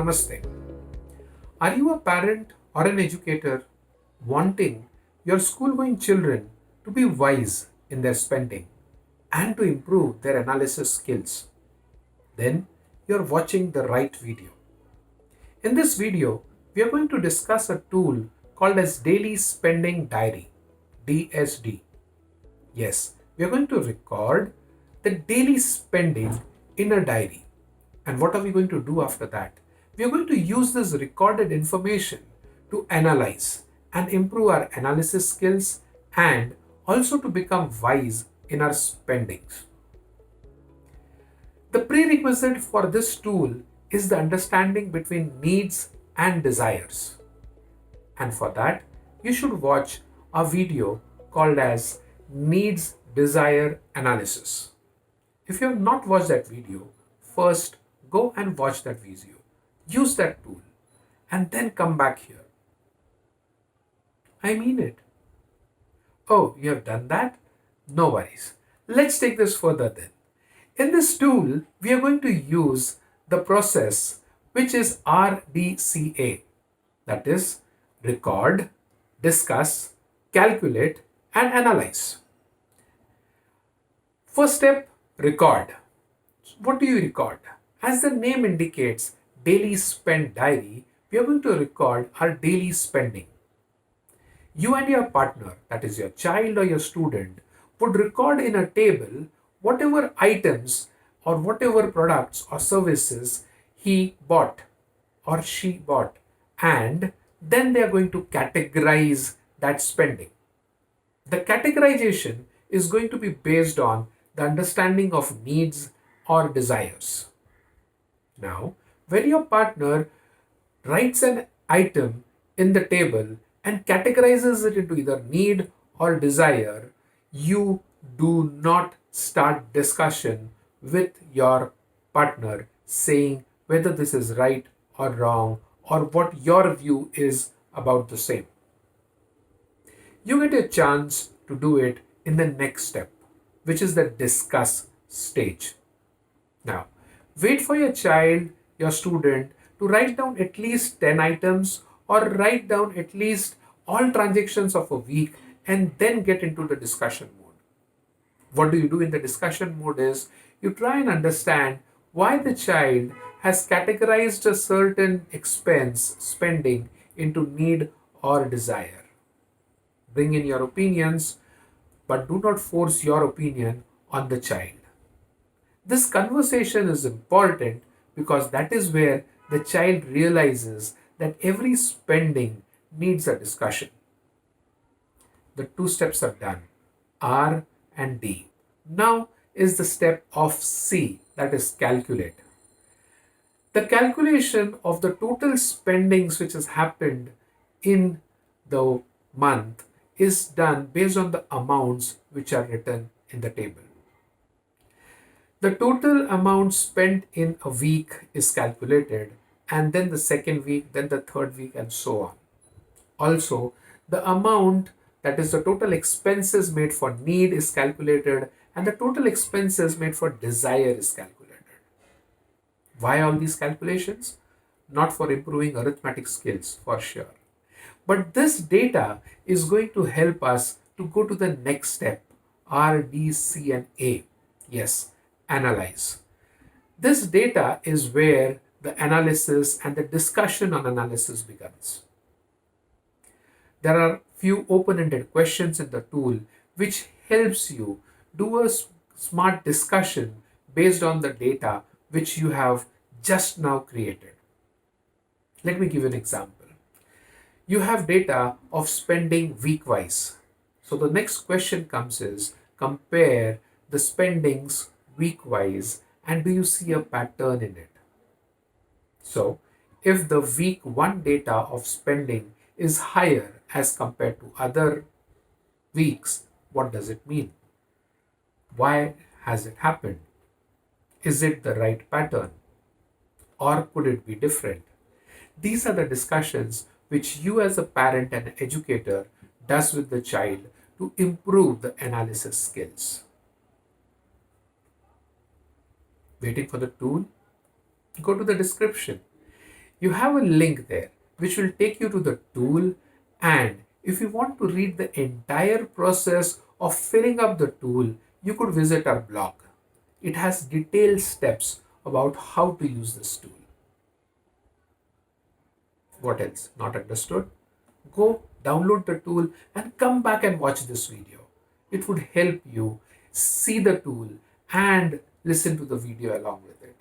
Namaste. Are you a parent or an educator wanting your school going children to be wise in their spending and to improve their analysis skills? Then you're watching the right video. In this video, we are going to discuss a tool called as Daily Spending Diary, DSD. Yes, we are going to record the daily spending in a diary. And what are we going to do after that? We are going to use this recorded information to analyze and improve our analysis skills and also to become wise in our spendings. The prerequisite for this tool is the understanding between needs and desires. And for that, you should watch a video called as Needs Desire Analysis. If you have not watched that video, first go and watch that video. Use that tool and then come back here. I mean it. Oh, you have done that? No worries. Let's take this further then. In this tool, we are going to use the process which is RDCA. That is, record, discuss, calculate, and analyze. First step, record. What do you record? As the name indicates, daily spend diary, we are going to record our daily spending. You and your partner, that is your child or your student, would record in a table whatever items or whatever products or services he bought or she bought, and then they are going to categorize that spending. The categorization is going to be based on the understanding of needs or desires. Now, when your partner writes an item in the table and categorizes it into either need or desire, you do not start discussion with your partner saying whether this is right or wrong or what your view is about the same. You get a chance to do it in the next step, which is the discuss stage. Now, wait for your child, your student, to write down at least 10 items or write down at least all transactions of a week and then get into the discussion mode. What do you do in the discussion mode is you try and understand why the child has categorized a certain expense spending into need or desire. Bring in your opinions, but do not force your opinion on the child. This conversation is important because that is where the child realizes that every spending needs a discussion. The two steps are done, R and D. Now is the step of C, that is calculate. The calculation of the total spendings which has happened in the month is done based on the amounts which are written in the table. The total amount spent in a week is calculated, and then the second week, then the third week, and so on. Also, the amount, that is the total expenses made for need, is calculated, and the total expenses made for desire is calculated. Why all these calculations? Not for improving arithmetic skills, for sure. But this data is going to help us to go to the next step, R, D, C, and A. Yes, analyze. This data is where the analysis and the discussion on analysis begins. There are few open-ended questions in the tool which helps you do a smart discussion based on the data which you have just now created. Let me give you an example. You have data of spending week-wise. So the next question comes is, compare the spendings week-wise and do you see a pattern in it? So if the week 1 data of spending is higher as compared to other weeks, what does it mean? Why has it happened? Is it the right pattern? Or could it be different? These are the discussions which you as a parent and educator does with the child to improve the analysis skills. Waiting for the tool? Go to the description. You have a link there which will take you to the tool, and if you want to read the entire process of filling up the tool, you could visit our blog. It has detailed steps about how to use this tool. What else? Not understood? Go download the tool and come back and watch this video. It would help you see the tool and listen to the video along with it.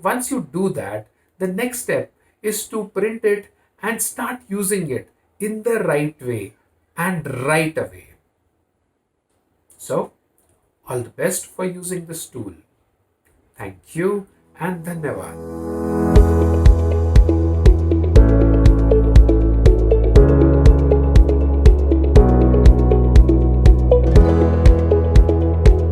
Once you do that, the next step is to print it and start using it in the right way and right away. So, all the best for using this tool. Thank you and धन्यवाद.